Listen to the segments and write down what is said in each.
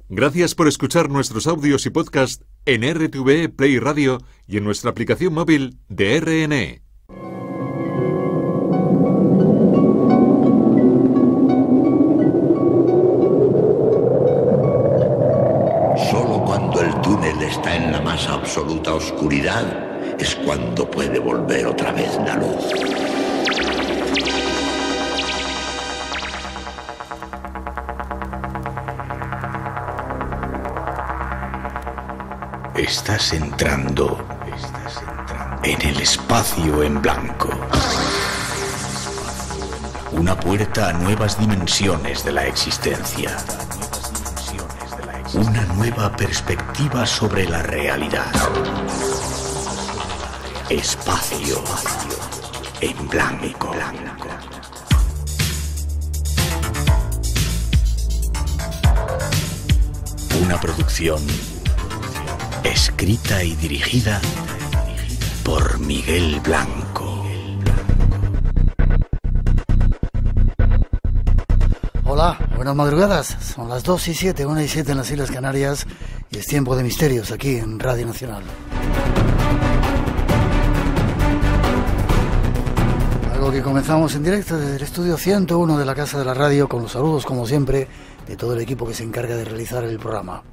Gracias por escuchar nuestros audios y podcast en RTV Play Radio y en nuestra aplicación móvil de RNE. Solo cuando el túnel está en la más absoluta oscuridad es cuando puede volver otra vez la luz. Estás entrando en el espacio en blanco. Una puerta a nuevas dimensiones de la existencia. Una nueva perspectiva sobre la realidad. Espacio en blanco. Una producción escrita y dirigida por Miguel Blanco. Hola, buenas madrugadas. Son las 2:07, 1:07 en las Islas Canarias y es tiempo de misterios aquí en Radio Nacional. Algo que comenzamos en directo desde el estudio 101 de la Casa de la Radio, con los saludos, como siempre, de todo el equipo que se encarga de realizar el programa.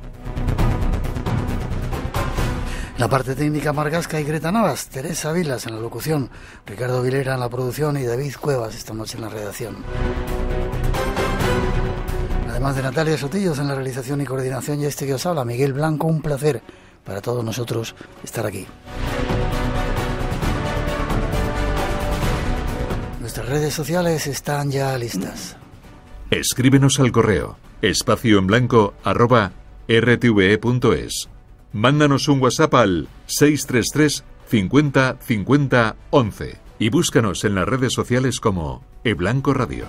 La parte técnica, Margasca y Greta Navas, Teresa Vilas en la locución, Ricardo Vilera en la producción y David Cuevas esta noche en la redacción. Además de Natalia Sotillos en la realización y coordinación, y este que os habla, Miguel Blanco, un placer para todos nosotros estar aquí. Nuestras redes sociales están ya listas. Escríbenos al correo espacioenblanco@rtve.es. Mándanos un WhatsApp al 633 50 50 11 y búscanos en las redes sociales como eBlanco Radio.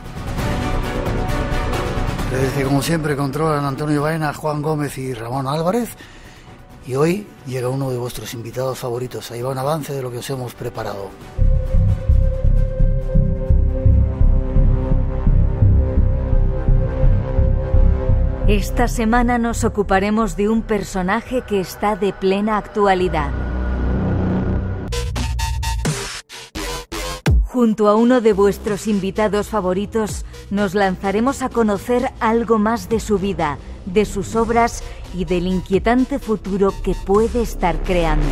Redes que como siempre controlan Antonio Baena, Juan Gómez y Ramón Álvarez. Y hoy llega uno de vuestros invitados favoritos. Ahí va un avance de lo que os hemos preparado. Esta semana nos ocuparemos de un personaje que está de plena actualidad. Junto a uno de vuestros invitados favoritos, nos lanzaremos a conocer algo más de su vida, de sus obras y del inquietante futuro que puede estar creando.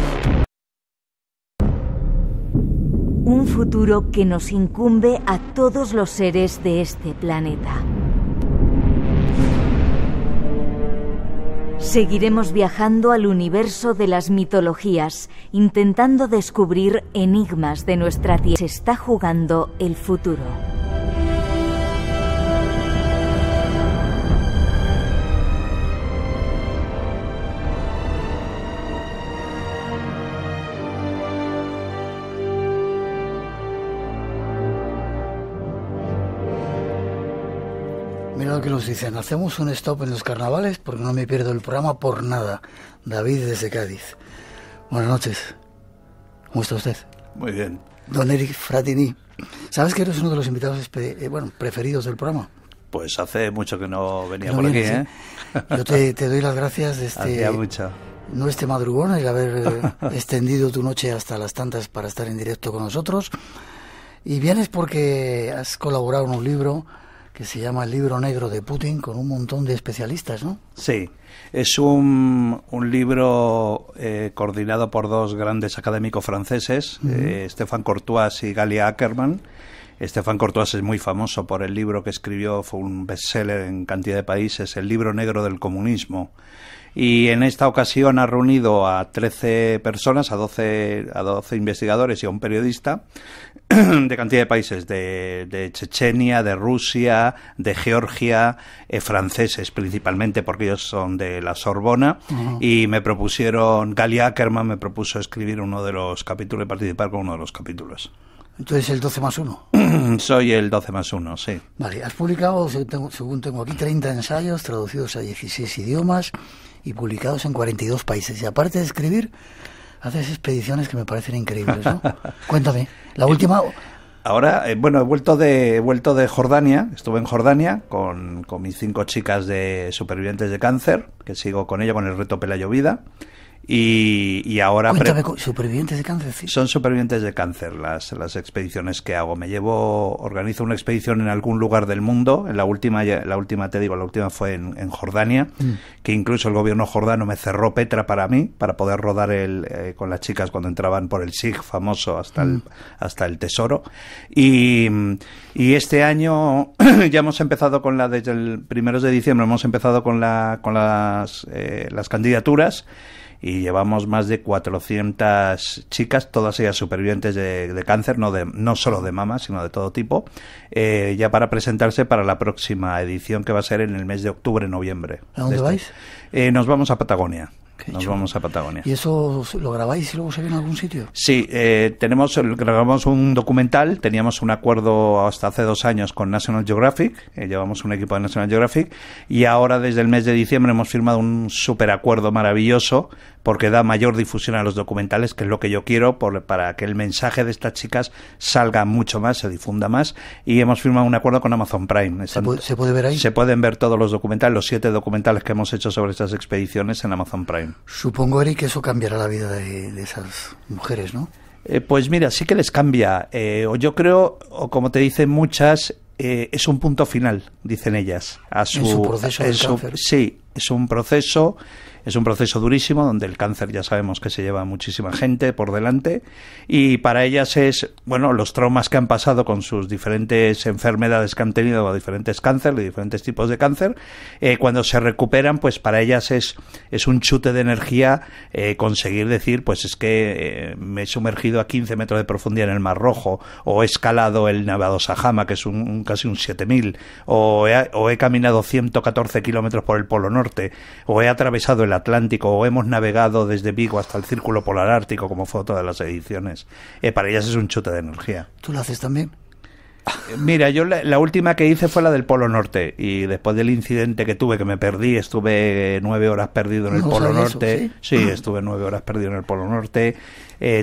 Un futuro que nos incumbe a todos los seres de este planeta. Seguiremos viajando al universo de las mitologías, intentando descubrir enigmas de nuestra tierra. Se está jugando el futuro. Mira lo que nos dicen, hacemos un stop en los carnavales porque no me pierdo el programa por nada. David desde Cádiz. Buenas noches. ¿Cómo está usted? Muy bien. Don Eric Fratini. ¿Sabes que eres uno de los invitados preferidos del programa? Pues hace mucho que no venía por aquí, ¿eh? Yo te doy las gracias de Hacía mucho. No este madrugón, el haber extendido tu noche hasta las tantas para estar en directo con nosotros. Y vienes porque has colaborado en un libro que se llama El libro negro de Putin, con un montón de especialistas, ¿no? Sí, es un libro coordinado por dos grandes académicos franceses, Stéphane Courtois y Galia Ackerman. Stéphane Courtois es muy famoso por el libro que escribió, fue un bestseller en cantidad de países, El libro negro del comunismo. Y en esta ocasión ha reunido a 13 personas, a 12 investigadores y a un periodista de cantidad de países, de Chechenia, de Rusia, de Georgia, franceses principalmente, porque ellos son de la Sorbona, y me propusieron, Galia Ackerman me propuso escribir uno de los capítulos y participar con uno de los capítulos. Entonces el 12+1. Soy el 12+1, sí. Vale, has publicado, según tengo aquí, 30 ensayos traducidos a 16 idiomas y publicados en 42 países. Y aparte de escribir, haces expediciones que me parecen increíbles, ¿no? Cuéntame, la última Ahora, bueno, he vuelto de Jordania, estuve en Jordania con mis 5 chicas de supervivientes de cáncer, que sigo con ella con el reto Pelayo Vida. Y ahora... Cuéntame, ¿supervivientes de cáncer? Sí. Son supervivientes de cáncer las expediciones que hago. Organizo una expedición en algún lugar del mundo. La última fue en Jordania, que incluso el gobierno jordano me cerró Petra para mí, para poder rodar con las chicas cuando entraban por el Sig famoso hasta el Tesoro. Y este año ya hemos empezado desde el 1 de diciembre hemos empezado con las candidaturas. Y llevamos más de 400 chicas, todas ellas supervivientes de cáncer, no solo de mama, sino de todo tipo, ya para presentarse para la próxima edición, que va a ser en el mes de octubre-noviembre. ¿A dónde vais? Nos vamos a Patagonia. Vamos a Patagonia. ¿Y eso lo grabáis y luego se ve en algún sitio? Sí, grabamos un documental. Teníamos un acuerdo hasta hace 2 años con National Geographic. Llevamos un equipo de National Geographic. Y ahora, desde el mes de diciembre, hemos firmado un súper acuerdo maravilloso, porque da mayor difusión a los documentales, que es lo que yo quiero, para que el mensaje de estas chicas salga mucho más, se difunda más. Y hemos firmado un acuerdo con Amazon Prime. ¿Se puede ver ahí? Se pueden ver todos los documentales, los 7 documentales que hemos hecho sobre estas expediciones en Amazon Prime. Supongo, Eric, que eso cambiará la vida de esas mujeres, ¿no? Pues mira, sí que les cambia. Yo creo, o como te dicen muchas, es un punto final, dicen ellas. ¿En su proceso de cáncer? Sí, es un proceso durísimo, donde el cáncer ya sabemos que se lleva muchísima gente por delante, y para ellas los traumas que han pasado con sus diferentes enfermedades que han tenido, o diferentes cánceres, de diferentes tipos de cáncer, cuando se recuperan, pues para ellas es un chute de energía conseguir decir, pues es que me he sumergido a 15 metros de profundidad en el Mar Rojo, o he escalado el Nevado Sajama, que es casi un 7000, o he caminado 114 kilómetros por el Polo Norte, o he atravesado el Atlántico, o hemos navegado desde Vigo hasta el Círculo Polar Ártico, como fue todas las ediciones. Para ellas es un chute de energía. ¿Tú lo haces también? Mira, yo la última que hice fue la del Polo Norte, y después del incidente que tuve, que me perdí, estuve 9 horas perdido en el Polo Norte. Eso, ¿sí? Sí, estuve 9 horas perdido en el Polo Norte.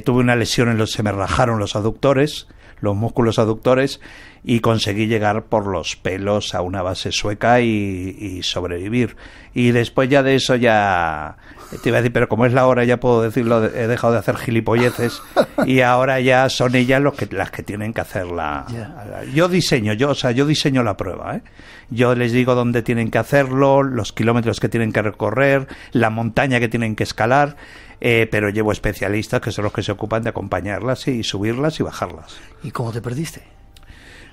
Tuve una lesión se me rajaron los aductores, los músculos aductores, y conseguí llegar por los pelos a una base sueca y sobrevivir. Y después ya de eso te iba a decir, pero como es la hora, ya puedo decirlo, he dejado de hacer gilipolleces, y ahora ya son ellas las que tienen que hacer yo diseño la prueba, Yo les digo dónde tienen que hacerlo, los kilómetros que tienen que recorrer, la montaña que tienen que escalar, pero llevo especialistas que son los que se ocupan de acompañarlas y subirlas y bajarlas. ¿Y cómo te perdiste?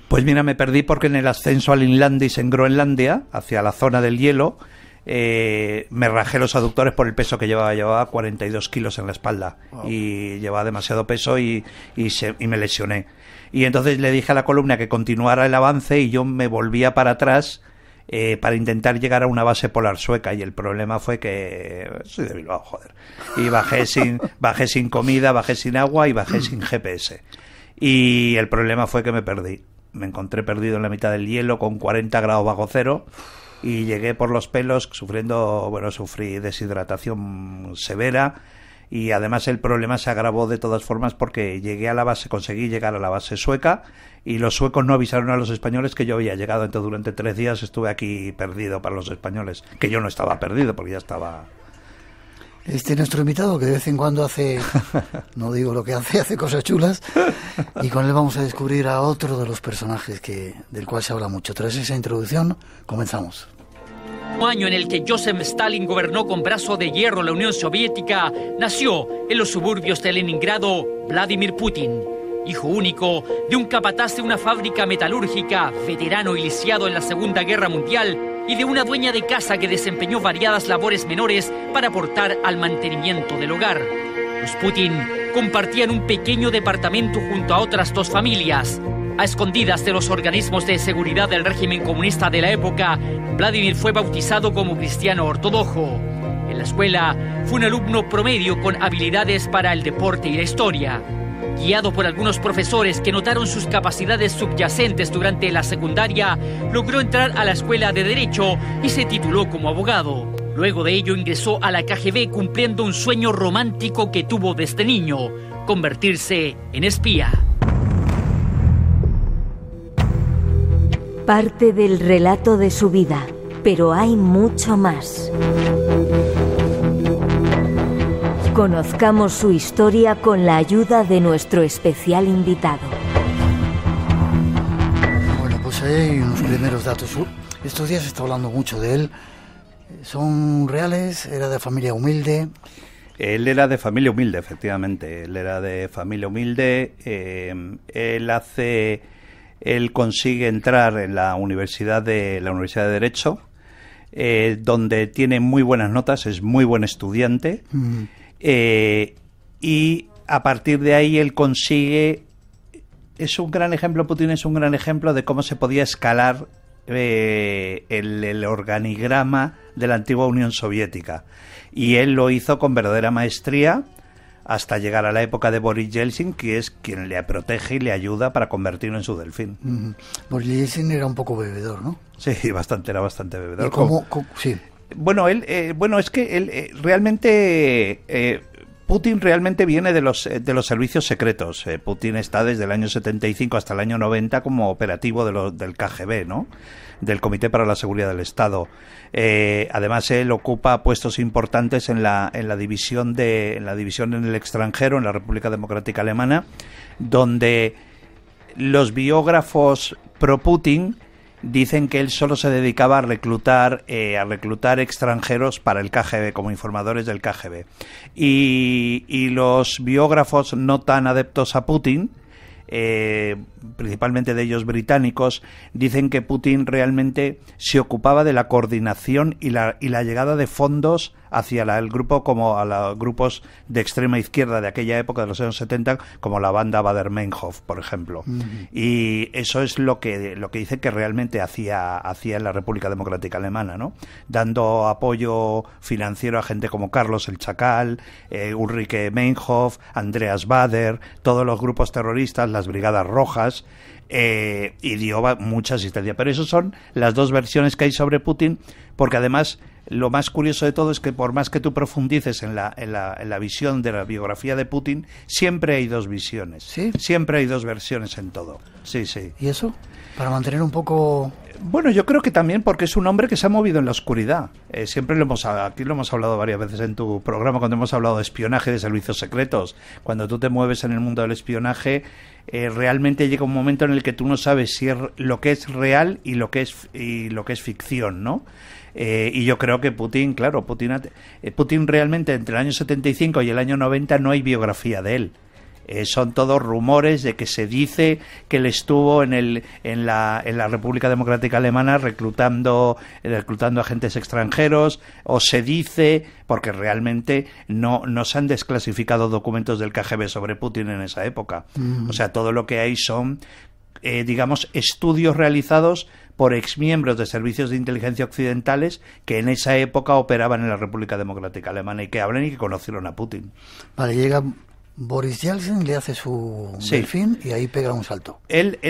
Pues mira, me perdí porque en el ascenso al Inlandis en Groenlandia, hacia la zona del hielo, me rajé los aductores por el peso que llevaba 42 kilos en la espalda. Wow. Y llevaba demasiado peso y me lesioné. Y entonces le dije a la columna que continuara el avance, y yo me volvía para atrás para intentar llegar a una base polar sueca, y el problema fue que soy de Bilbao, joder, y bajé sin comida, bajé sin agua y bajé sin GPS, y el problema fue que me encontré perdido en la mitad del hielo con 40 grados bajo cero, y llegué por los pelos sufrí deshidratación severa, y además el problema se agravó de todas formas porque conseguí llegar a la base sueca, y los suecos no avisaron a los españoles que yo había llegado. Entonces durante 3 días estuve aquí perdido para los españoles, que yo no estaba perdido porque ya estaba... Nuestro invitado, que de vez en cuando hace, no digo lo que hace cosas chulas, y con él vamos a descubrir a otro de los personajes del cual se habla mucho. Tras esa introducción, comenzamos. Año en el que Joseph Stalin gobernó con brazo de hierro la Unión Soviética, nació en los suburbios de Leningrado Vladimir Putin, hijo único de un capataz de una fábrica metalúrgica, veterano y lisiado en la Segunda Guerra Mundial, y de una dueña de casa que desempeñó variadas labores menores para aportar al mantenimiento del hogar. Los Putin compartían un pequeño departamento junto a otras 2 familias. A escondidas de los organismos de seguridad del régimen comunista de la época, Vladimir fue bautizado como cristiano ortodoxo. En la escuela fue un alumno promedio con habilidades para el deporte y la historia. Guiado por algunos profesores que notaron sus capacidades subyacentes durante la secundaria, logró entrar a la escuela de Derecho y se tituló como abogado. Luego de ello ingresó a la KGB cumpliendo un sueño romántico que tuvo desde niño, convertirse en espía. Parte del relato de su vida, pero hay mucho más. Conozcamos su historia con la ayuda de nuestro especial invitado. Bueno, pues hay unos primeros datos. Estos días se está hablando mucho de él. ¿Son reales? ¿Era de familia humilde? Él era de familia humilde, efectivamente. Él era de familia humilde. Él consigue entrar en la Universidad de Derecho, donde tiene muy buenas notas, es muy buen estudiante. Y a partir de ahí él consigue... Putin es un gran ejemplo de cómo se podía escalar el organigrama de la antigua Unión Soviética. Y él lo hizo con verdadera maestría hasta llegar a la época de Boris Yeltsin, que es quien le protege y le ayuda para convertirlo en su delfín. Boris Yeltsin era un poco bebedor, ¿no? Sí, era bastante bebedor. ¿Y cómo? Sí. Bueno, es que él realmente... Putin realmente viene de los servicios secretos. Putin está desde el año 75 hasta el año 90 como operativo del KGB, ¿no? Del Comité para la Seguridad del Estado. Además, él ocupa puestos importantes en la división en el extranjero, en la República Democrática Alemana, donde los biógrafos pro Putin dicen que él solo se dedicaba a reclutar extranjeros para el KGB, como informadores del KGB. Y los biógrafos no tan adeptos a Putin, principalmente de ellos británicos, dicen que Putin realmente se ocupaba de la coordinación y la llegada de fondos hacia el grupo, como a los grupos de extrema izquierda de aquella época, de los años 70, como la banda Baader-Meinhof, por ejemplo. Y eso es lo que dice que realmente hacía en la República Democrática Alemana, ¿no? Dando apoyo financiero a gente como Carlos el Chacal, Ulrike Meinhof, Andreas Baader, todos los grupos terroristas, las Brigadas Rojas, y dio mucha asistencia. Pero esas son las dos versiones que hay sobre Putin, porque además lo más curioso de todo es que por más que tú profundices en la visión de la biografía de Putin, siempre hay dos visiones. ¿Sí? Siempre hay dos versiones en todo. Sí, sí. ¿Y eso? Para mantener un poco... Bueno, yo creo que también porque es un hombre que se ha movido en la oscuridad. Siempre aquí lo hemos hablado varias veces en tu programa, cuando hemos hablado de espionaje, de servicios secretos. Cuando tú te mueves en el mundo del espionaje, realmente llega un momento en el que tú no sabes si es lo que es real y lo que es ficción, ¿no? Y yo creo que Putin realmente entre el año 75 y el año 90 no hay biografía de él. Son todos rumores de que se dice que él estuvo en la República Democrática Alemana reclutando agentes extranjeros, o se dice, porque realmente no se han desclasificado documentos del KGB sobre Putin en esa época. O sea, todo lo que hay son, digamos, estudios realizados por exmiembros de servicios de inteligencia occidentales que en esa época operaban en la República Democrática Alemana y que hablan y que conocieron a Putin. Vale, llega Boris Yeltsin, le hace su delfín y ahí pega un salto. Él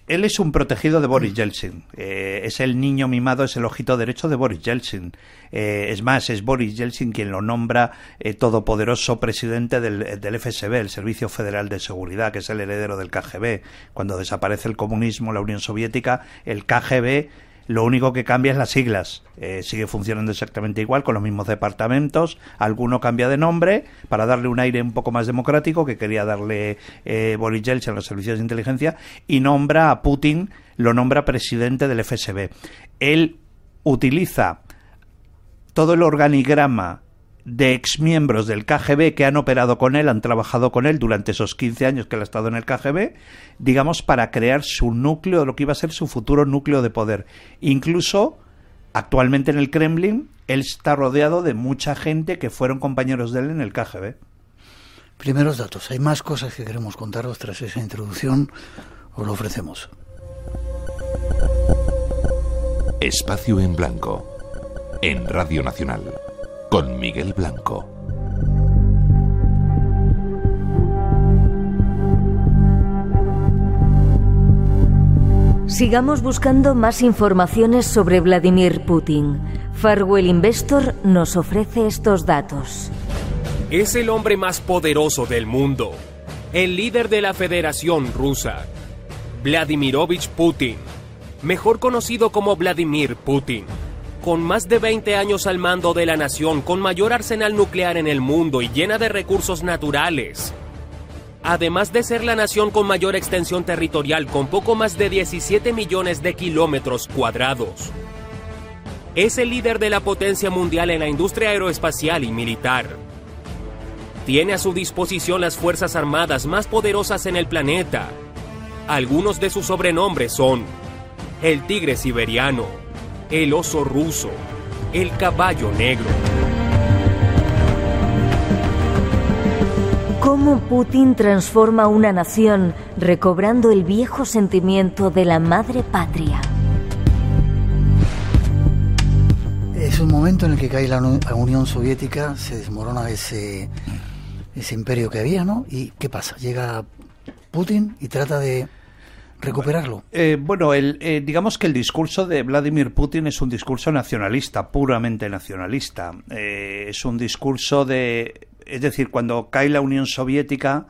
es un protegido de Boris Yeltsin. Es el niño mimado, es el ojito derecho de Boris Yeltsin. Es más, es Boris Yeltsin quien lo nombra todopoderoso presidente del FSB, el Servicio Federal de Seguridad, que es el heredero del KGB. Cuando desaparece el comunismo, la Unión Soviética, el KGB lo único que cambia es las siglas. Sigue funcionando exactamente igual, con los mismos departamentos. Alguno cambia de nombre para darle un aire un poco más democrático que quería darle Boris Yeltsin a los servicios de inteligencia, y nombra a Putin, lo nombra presidente del FSB. Él utiliza todo el organigrama de exmiembros del KGB que han operado con él, han trabajado con él durante esos 15 años que él ha estado en el KGB, digamos, para crear su núcleo, lo que iba a ser su futuro núcleo de poder. Incluso, actualmente en el Kremlin, él está rodeado de mucha gente que fueron compañeros de él en el KGB. Primeros datos. Hay más cosas que queremos contaros tras esa introducción. Os lo ofrecemos. Espacio en Blanco, en Radio Nacional, con Miguel Blanco. Sigamos buscando más informaciones sobre Vladimir Putin. Farwell Investor nos ofrece estos datos. Es el hombre más poderoso del mundo, el líder de la Federación Rusa, Vladimirovich Putin. mejor conocido como Vladimir Putin. Con más de 20 años al mando de la nación, con mayor arsenal nuclear en el mundo y llena de recursos naturales. Además de ser la nación con mayor extensión territorial, con poco más de 17 millones de kilómetros cuadrados. Es el líder de la potencia mundial en la industria aeroespacial y militar. Tiene a su disposición las fuerzas armadas más poderosas en el planeta. Algunos de sus sobrenombres son el tigre siberiano, el oso ruso, el caballo negro. ¿Cómo Putin transforma una nación recobrando el viejo sentimiento de la madre patria? Es un momento en el que cae la Unión Soviética, se desmorona ese imperio que había, ¿no? ¿Y qué pasa? Llega Putin y trata de recuperarlo. Digamos que el discurso de Vladimir Putin es un discurso nacionalista, puramente nacionalista. Es un discurso es decir, cuando cae la Unión Soviética,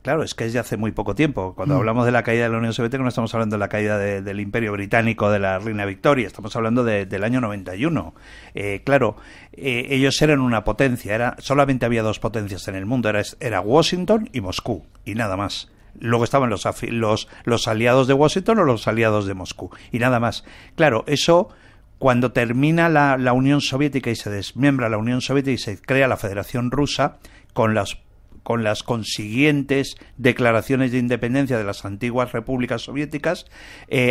claro, es que es de hace muy poco tiempo. Cuando hablamos de la caída de la Unión Soviética no estamos hablando de la caída del Imperio Británico, de la Reina Victoria, estamos hablando del año 91. Ellos eran una potencia, solamente había dos potencias en el mundo, era Washington y Moscú, y nada más. Luego estaban los aliados de Washington o los aliados de Moscú, y nada más. Claro, eso... Cuando termina la Unión Soviética y se desmembra la Unión Soviética y se crea la Federación Rusa, con las consiguientes declaraciones de independencia de las antiguas repúblicas soviéticas,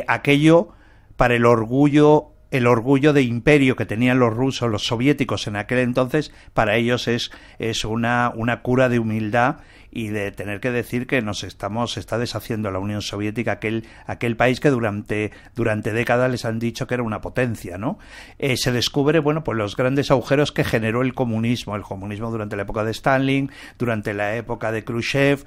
aquello, para el orgullo de imperio que tenían los rusos, los soviéticos en aquel entonces, para ellos es una cura de humildad y de tener que decir que se está deshaciendo la Unión Soviética, aquel país que durante décadas les han dicho que era una potencia, ¿no? Se descubre, pues los grandes agujeros que generó el comunismo durante la época de Stalin, durante la época de Khrushchev,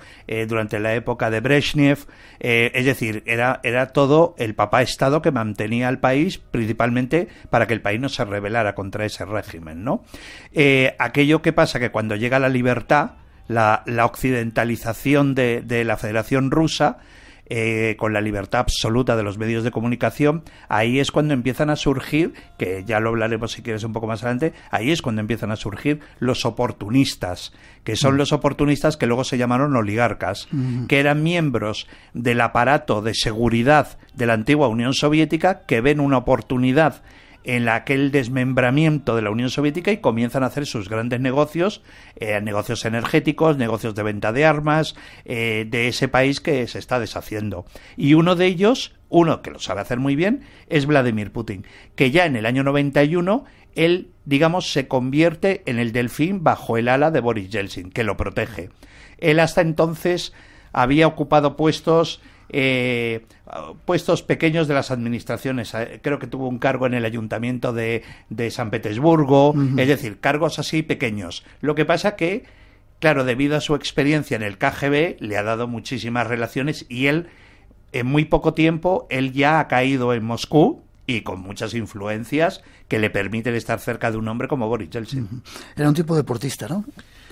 durante la época de Brezhnev, es decir, era todo el papá Estado que mantenía al país, principalmente para que el país no se rebelara contra ese régimen, ¿no? Aquello que pasa que cuando llega la libertad, la occidentalización de la Federación Rusa, con la libertad absoluta de los medios de comunicación, ahí es cuando empiezan a surgir, que ya lo hablaremos si quieres un poco más adelante, ahí es cuando empiezan a surgir los oportunistas, que son los oportunistas que luego se llamaron oligarcas, que eran miembros del aparato de seguridad de la antigua Unión Soviética, que ven una oportunidad en aquel desmembramiento de la Unión Soviética y comienzan a hacer sus grandes negocios, negocios energéticos, negocios de venta de armas, de ese país que se está deshaciendo. Y uno de ellos, uno que lo sabe hacer muy bien, es Vladimir Putin, que ya en el año 91 él, digamos, se convierte en el delfín bajo el ala de Boris Yeltsin, que lo protege. Él hasta entonces había ocupado puestos pequeños de las administraciones. Creo que tuvo un cargo en el ayuntamiento de San Petersburgo, es decir, cargos así pequeños. Lo que pasa que, claro, debido a su experiencia en el KGB, le ha dado muchísimas relaciones y él, en muy poco tiempo, él ya ha caído en Moscú y con muchas influencias que le permiten estar cerca de un hombre como Boris Yeltsin. Era un tipo deportista, ¿no?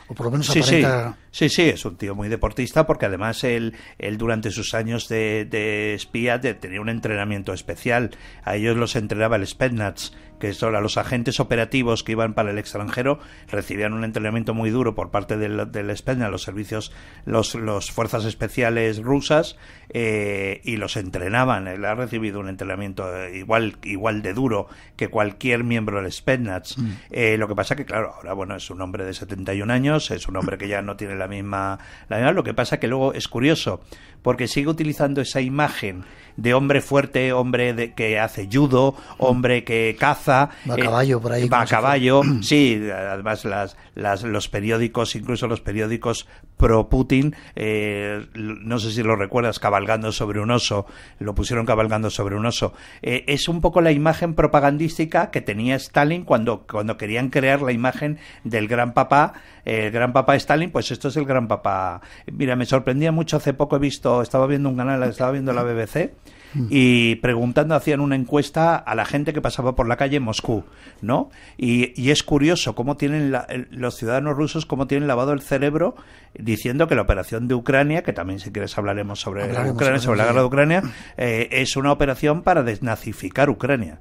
O por lo menos aparenta... Sí, es un tío muy deportista porque además él durante sus años de espía tenía un entrenamiento especial. A ellos los entrenaba el Spetsnaz, que son a los agentes operativos que iban para el extranjero, recibían un entrenamiento muy duro por parte del Spetsnaz, los servicios, los fuerzas especiales rusas, y los entrenaban. Él ha recibido un entrenamiento igual de duro que cualquier miembro del Spetsnaz. Lo que pasa que, claro, ahora es un hombre de 71 años, es un hombre que ya no tiene la misma. Lo que pasa que luego es curioso, porque sigue utilizando esa imagen de hombre fuerte, hombre que hace judo, hombre que caza. Va a caballo por ahí. Va a caballo, sí, además los periódicos, incluso los periódicos pro-Putin, no sé si lo recuerdas, cabalgando sobre un oso, lo pusieron cabalgando sobre un oso. Es un poco la imagen propagandística que tenía Stalin cuando querían crear la imagen del gran papá, el gran papá Stalin, pues esto es el gran papá. Mira, me sorprendía mucho, hace poco estaba viendo un canal, estaba viendo la BBC, y preguntando, hacían una encuesta a la gente que pasaba por la calle en Moscú, ¿no? Y es curioso cómo tienen los ciudadanos rusos, cómo tienen lavado el cerebro diciendo que la operación de Ucrania, que también si quieres hablaremos sobre la guerra de Ucrania, es una operación para desnazificar Ucrania.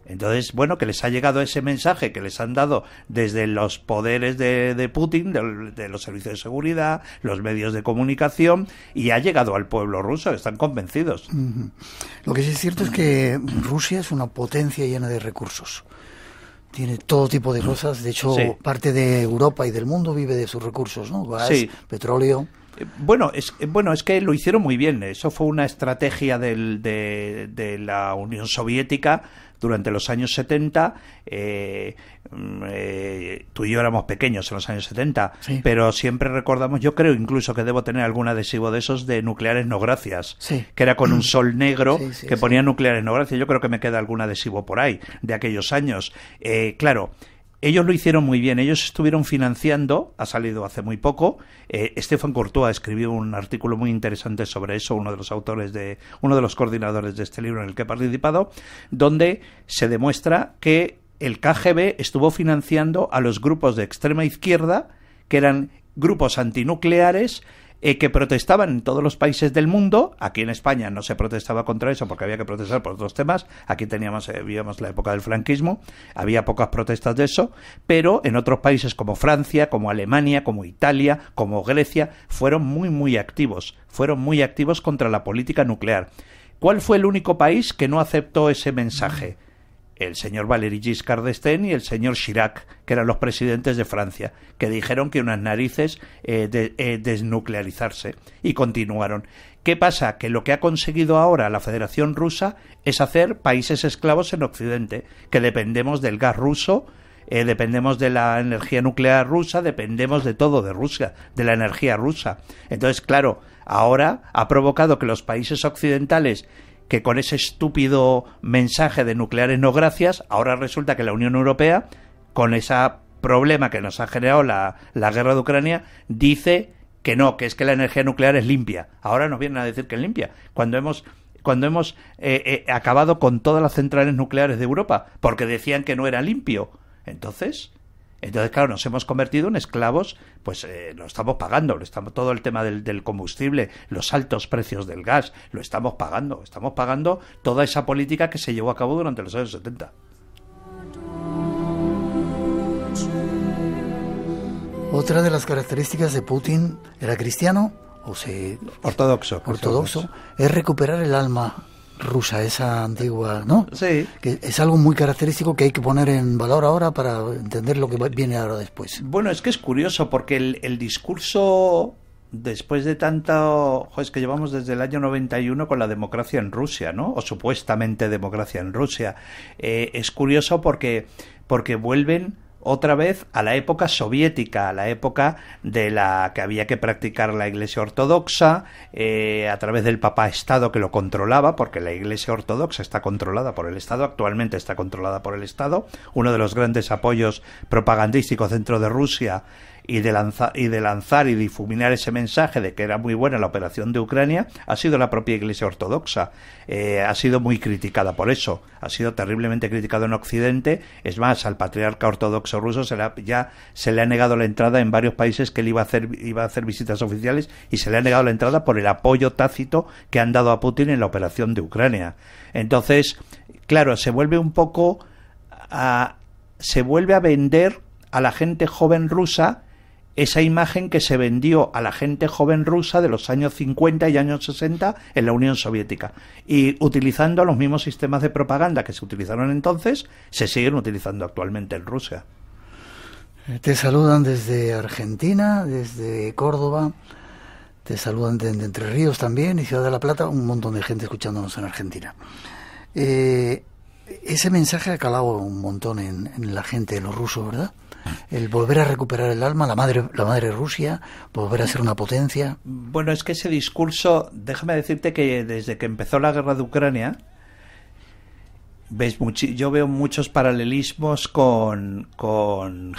Entonces, bueno, que les ha llegado ese mensaje que les han dado desde los poderes de Putin, de los servicios de seguridad, los medios de comunicación, y ha llegado al pueblo ruso, están convencidos. Lo que sí es cierto es que Rusia es una potencia llena de recursos. Tiene todo tipo de cosas, de hecho, parte de Europa y del mundo vive de sus recursos, ¿no? Gas, petróleo. Bueno, es que lo hicieron muy bien. Eso fue una estrategia de la Unión Soviética durante los años 70. Tú y yo éramos pequeños en los años 70, pero siempre recordamos, yo creo incluso que debo tener algún adhesivo de esos de nucleares no gracias, que era con un sol negro que ponía nucleares no gracias. Yo creo que me queda algún adhesivo por ahí de aquellos años. Claro, ellos lo hicieron muy bien, ellos estuvieron financiando, ha salido hace muy poco, Stéphane Courtois escribió un artículo muy interesante sobre eso, uno de los coordinadores de este libro en el que he participado, donde se demuestra que el KGB estuvo financiando a los grupos de extrema izquierda, que eran grupos antinucleares, que protestaban en todos los países del mundo. Aquí en España no se protestaba contra eso porque había que protestar por otros temas. Aquí vivíamos la época del franquismo, había pocas protestas de eso, pero en otros países como Francia, como Alemania, como Italia, como Grecia, fueron muy activos contra la política nuclear. ¿Cuál fue el único país que no aceptó ese mensaje? El señor Valéry Giscard d'Estaing y el señor Chirac, que eran los presidentes de Francia, que dijeron que unas narices desnuclearizarse, y continuaron. ¿Qué pasa? Que lo que ha conseguido ahora la Federación Rusa es hacer países esclavos en Occidente, que dependemos del gas ruso, dependemos de la energía nuclear rusa, dependemos de todo de Rusia, de la energía rusa. Entonces, claro, ahora ha provocado que los países occidentales, que con ese estúpido mensaje de nucleares no gracias, ahora resulta que la Unión Europea, con ese problema que nos ha generado la guerra de Ucrania, dice que no, que es que la energía nuclear es limpia. Ahora nos vienen a decir que es limpia, cuando hemos acabado con todas las centrales nucleares de Europa, porque decían que no era limpio. Entonces, claro, nos hemos convertido en esclavos, pues lo estamos pagando, todo el tema del combustible, los altos precios del gas, lo estamos pagando toda esa política que se llevó a cabo durante los años 70. Otra de las características de Putin, ¿era cristiano? Ortodoxo. Es recuperar el alma rusa, esa antigua, ¿no? Sí. Que es algo muy característico que hay que poner en valor ahora para entender lo que viene ahora después. Bueno, es que es curioso porque el discurso, después de tanto... es que llevamos desde el año 91 con la democracia en Rusia, ¿no? O supuestamente democracia en Rusia. Es curioso porque vuelven otra vez a la época soviética, a la época de la que había que practicar la Iglesia Ortodoxa a través del Papa Estado, que lo controlaba, porque la Iglesia Ortodoxa está controlada por el Estado, actualmente está controlada por el Estado. Uno de los grandes apoyos propagandísticos dentro de Rusia y de lanzar y difuminar ese mensaje de que era muy buena la operación de Ucrania ha sido la propia Iglesia Ortodoxa. Ha sido muy criticada por eso, ha sido terriblemente criticado en Occidente. Es más, al patriarca ortodoxo ruso ya se le ha negado la entrada en varios países que él iba a hacer visitas oficiales, y se le ha negado la entrada por el apoyo tácito que han dado a Putin en la operación de Ucrania. Entonces, claro, se vuelve a vender a la gente joven rusa esa imagen que se vendió a la gente joven rusa de los años 50 y años 60 en la Unión Soviética. Y utilizando los mismos sistemas de propaganda que se utilizaron entonces, se siguen utilizando actualmente en Rusia. Te saludan desde Argentina, desde Córdoba, te saludan de Entre Ríos también, y Ciudad de la Plata, un montón de gente escuchándonos en Argentina. Ese mensaje ha calado un montón en la gente, en los rusos, ¿verdad? El volver a recuperar el alma, la madre Rusia, volver a ser una potencia. Bueno, es que ese discurso, déjame decirte que desde que empezó la guerra de Ucrania, Yo veo muchos paralelismos con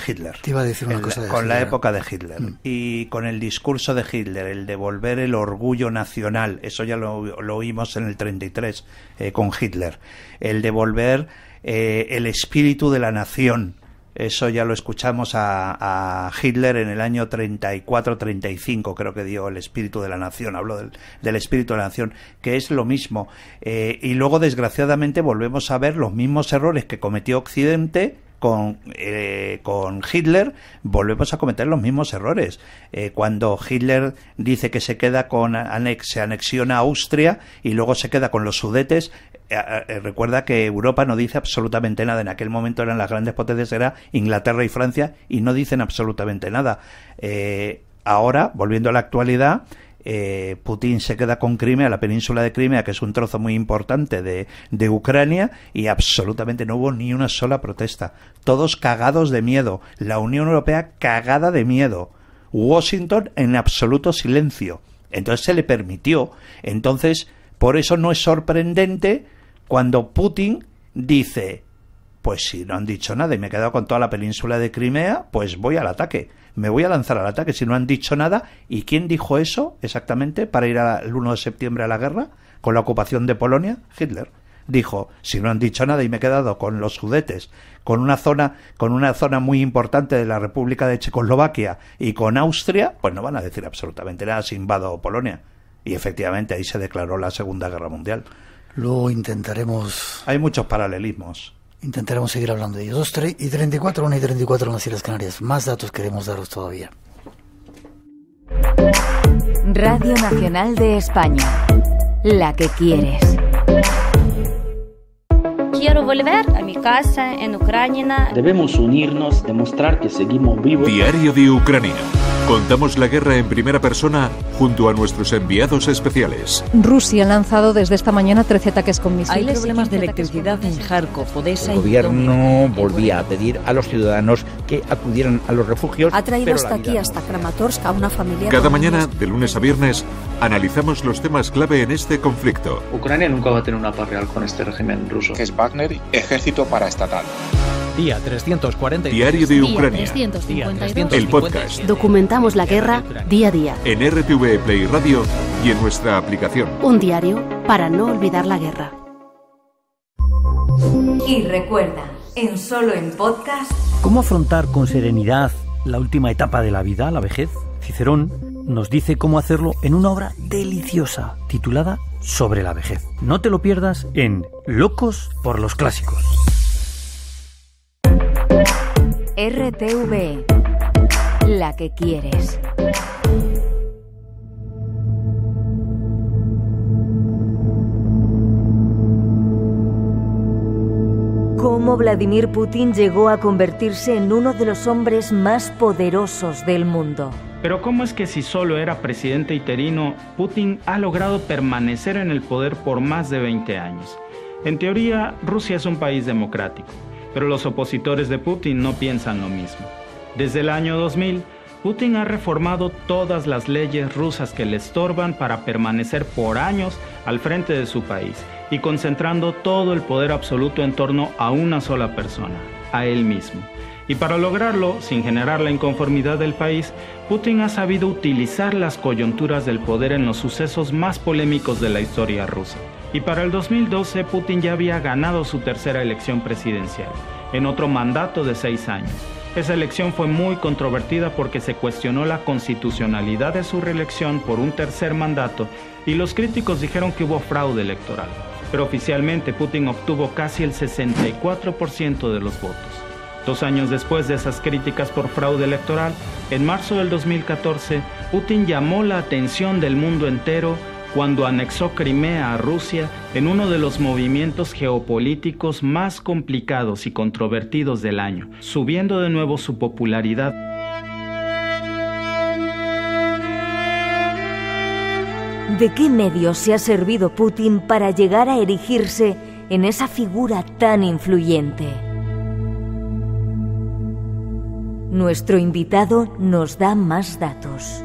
Hitler. Te iba a decir una cosa de con Hitler. la época de Hitler. Y con el discurso de Hitler, el devolver el orgullo nacional. Eso ya lo oímos en el 33 con Hitler. El devolver el espíritu de la nación. Eso ya lo escuchamos a Hitler en el año 34-35, creo que dio el espíritu de la nación, habló del espíritu de la nación, que es lo mismo. Y luego, desgraciadamente, volvemos a ver los mismos errores que cometió Occidente con Hitler, volvemos a cometer los mismos errores. Cuando Hitler dice que se queda se anexiona a Austria y luego se queda con los Sudetes, recuerda que Europa no dice absolutamente nada. En aquel momento eran las grandes potencias, era Inglaterra y Francia, y no dicen absolutamente nada. Ahora, volviendo a la actualidad, Putin se queda con Crimea, la península de Crimea, que es un trozo muy importante de Ucrania, y absolutamente no hubo ni una sola protesta. Todos cagados de miedo. La Unión Europea cagada de miedo. Washington en absoluto silencio. Entonces se le permitió. Entonces, por eso no es sorprendente cuando Putin dice: pues si no han dicho nada y me he quedado con toda la península de Crimea, pues voy al ataque. Me voy a lanzar al ataque si no han dicho nada. ¿Y quién dijo eso exactamente para ir el 1 de septiembre a la guerra con la ocupación de Polonia? Hitler. Dijo: si no han dicho nada y me he quedado con los Sudetes, con una zona muy importante de la República de Checoslovaquia y con Austria, pues no van a decir absolutamente nada si invado Polonia. Y efectivamente ahí se declaró la Segunda Guerra Mundial. Luego intentaremos... Hay muchos paralelismos. Intentaremos seguir hablando de ellos. 2:34, 1:34 en las Islas Canarias. Más datos queremos daros todavía. Radio Nacional de España. La que quieres. Quiero volver a mi casa en Ucrania. Debemos unirnos, demostrar que seguimos vivos. Diario de Ucrania. Contamos la guerra en primera persona junto a nuestros enviados especiales. Rusia ha lanzado desde esta mañana 13 ataques con misiles. Hay problemas de electricidad en Kharkov, Odessa. El gobierno volvía a pedir a los ciudadanos que acudieran a los refugios. Ha traído hasta aquí, hasta Kramatorsk, a una familia. Cada mañana, de lunes a viernes, analizamos los temas clave en este conflicto. Ucrania nunca va a tener una paz real con este régimen ruso. Que es Wagner, ejército paraestatal. Día 340. Diario de Ucrania. Día 352. El podcast. Documentamos la guerra día a día. En RTV Play Radio y en nuestra aplicación. Un diario para no olvidar la guerra. Y recuerda, solo en podcast. ¿Cómo afrontar con serenidad la última etapa de la vida, la vejez? Cicerón nos dice cómo hacerlo en una obra deliciosa titulada Sobre la vejez. No te lo pierdas en Locos por los Clásicos. RTV, la que quieres. Cómo Vladimir Putin llegó a convertirse en uno de los hombres más poderosos del mundo. Pero ¿cómo es que si solo era presidente interino, Putin ha logrado permanecer en el poder por más de 20 años? En teoría, Rusia es un país democrático, pero los opositores de Putin no piensan lo mismo. Desde el año 2000, Putin ha reformado todas las leyes rusas que le estorban para permanecer por años al frente de su país y concentrando todo el poder absoluto en torno a una sola persona, a él mismo. Y para lograrlo, sin generar la inconformidad del país, Putin ha sabido utilizar las coyunturas del poder en los sucesos más polémicos de la historia rusa. Y para el 2012, Putin ya había ganado su tercera elección presidencial, en otro mandato de 6 años. Esa elección fue muy controvertida porque se cuestionó la constitucionalidad de su reelección por un tercer mandato y los críticos dijeron que hubo fraude electoral. Pero oficialmente Putin obtuvo casi el 64% de los votos. 2 años después de esas críticas por fraude electoral, en marzo del 2014, Putin llamó la atención del mundo entero cuando anexó Crimea a Rusia en uno de los movimientos geopolíticos más complicados y controvertidos del año, subiendo de nuevo su popularidad. ¿De qué medios se ha servido Putin para llegar a erigirse en esa figura tan influyente? Nuestro invitado nos da más datos.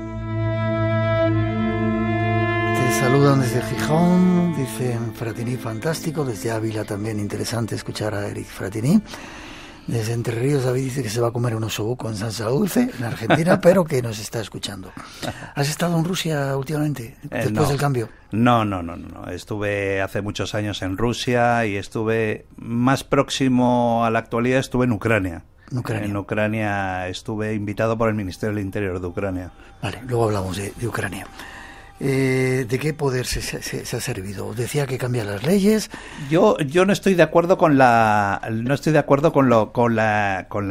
Saludan desde Gijón, dicen Fratini fantástico, desde Ávila también interesante escuchar a Eric Fratini. Desde Entre Ríos David dice que se va a comer un osobuco en San Dulce, en Argentina, pero que nos está escuchando. ¿Has estado en Rusia últimamente, después del cambio? No. Estuve hace muchos años en Rusia y estuve más próximo a la actualidad, estuve en Ucrania. En Ucrania estuve invitado por el Ministerio del Interior de Ucrania. Vale, luego hablamos de Ucrania. ¿De qué poder se ha servido? Decía que cambia las leyes. Yo no estoy de acuerdo con la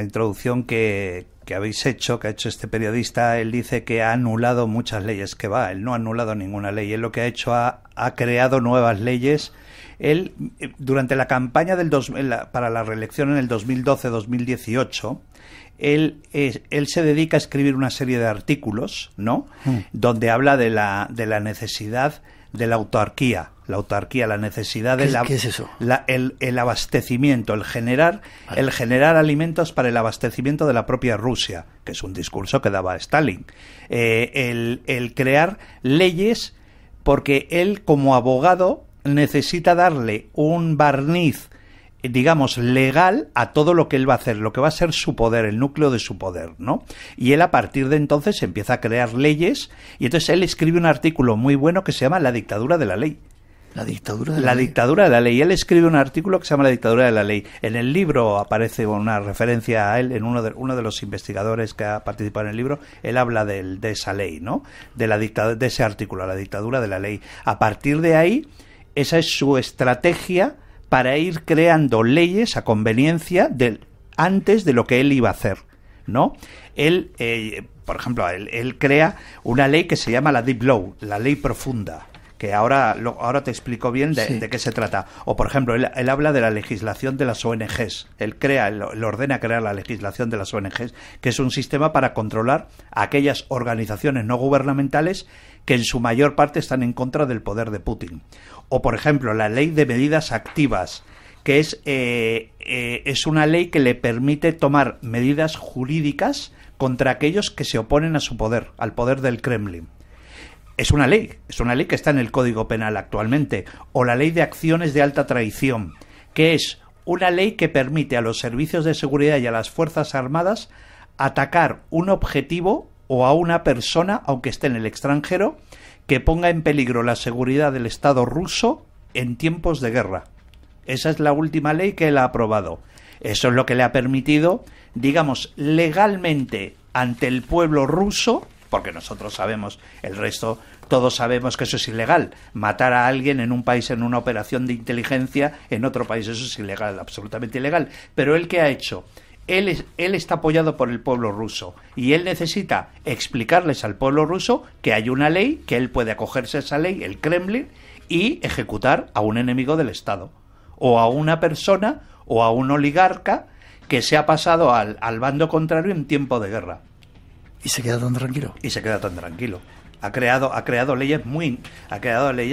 introducción que habéis hecho, que ha hecho este periodista. Él dice que ha anulado muchas leyes. Que va, él no ha anulado ninguna ley. Él lo que ha hecho ha creado nuevas leyes. Él, durante la campaña para la reelección en el 2012-2018, él se dedica a escribir una serie de artículos, ¿no? Donde habla de la necesidad de la autarquía. La autarquía, la necesidad de ¿Qué es eso? El abastecimiento, el generar alimentos para el abastecimiento de la propia Rusia, que es un discurso que daba Stalin. El crear leyes, porque él, como abogado, necesita darle un barniz, digamos, legal a todo lo que él va a hacer, lo que va a ser su poder, el núcleo de su poder, ¿no? Y él a partir de entonces empieza a crear leyes, y entonces él escribe un artículo muy bueno que se llama La dictadura de la ley. La dictadura de la dictadura de la ley. Él escribe un artículo que se llama La dictadura de la ley. En el libro aparece una referencia a él, en uno de los investigadores que ha participado en el libro, él habla de esa ley, ¿no? De ese artículo, La dictadura de la ley. A partir de ahí, esa es su estrategia para ir creando leyes a conveniencia antes de lo que él iba a hacer, ¿no? Él, por ejemplo, él crea una ley que se llama la Deep Law, la ley profunda, que ahora te explico bien de qué se trata. O, por ejemplo, él habla de la legislación de las ONGs. Él ordena crear la legislación de las ONGs, que es un sistema para controlar a aquellas organizaciones no gubernamentales que en su mayor parte están en contra del poder de Putin. O, por ejemplo, la ley de medidas activas, que es una ley que le permite tomar medidas jurídicas contra aquellos que se oponen a su poder, al poder del Kremlin. Es una ley que está en el Código Penal actualmente. O la ley de acciones de alta traición, que es una ley que permite a los servicios de seguridad y a las Fuerzas Armadas atacar un objetivo o a una persona, aunque esté en el extranjero, que ponga en peligro la seguridad del Estado ruso en tiempos de guerra. Esa es la última ley que él ha aprobado. Eso es lo que le ha permitido, digamos, legalmente ante el pueblo ruso, porque nosotros sabemos, el resto, todos sabemos que eso es ilegal. Matar a alguien en un país en una operación de inteligencia, en otro país, eso es ilegal, absolutamente ilegal. Pero él, ¿qué ha hecho? Él está apoyado por el pueblo ruso y él necesita explicarles al pueblo ruso que hay una ley, que él puede acogerse a esa ley, el Kremlin, y ejecutar a un enemigo del Estado, o a una persona o a un oligarca que se ha pasado al bando contrario en tiempo de guerra. ¿Y se queda tan tranquilo? Y se queda tan tranquilo. Ha creado leyes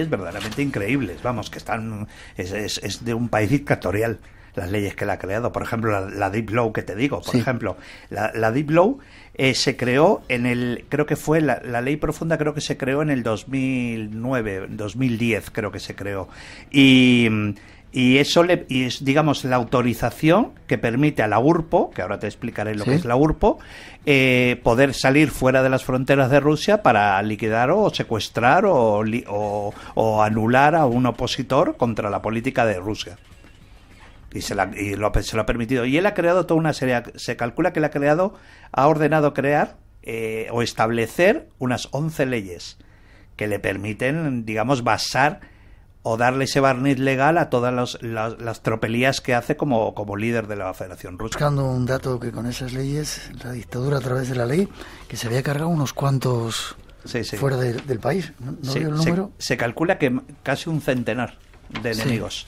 verdaderamente increíbles, vamos, que es de un país dictatorial. Las leyes que él ha creado, por ejemplo, la Deep Law que te digo, por ejemplo, la Deep Law se creó creo que fue la ley profunda, creo que se creó en el 2009, 2010 creo que se creó, y es, digamos, la autorización que permite a la URPO, que ahora te explicaré lo que es la URPO, poder salir fuera de las fronteras de Rusia para liquidar o secuestrar o anular a un opositor contra la política de Rusia. Y se lo ha permitido. Y él ha creado toda una serie. Se calcula que ha ordenado crear o establecer unas 11 leyes que le permiten, digamos, basar o darle ese barniz legal a todas las tropelías que hace como líder de la Federación Rusa. Buscando un dato que con esas leyes, la dictadura a través de la ley, que se había cargado unos cuantos fuera del país. ¿No veo el número? Se calcula que casi un centenar de enemigos.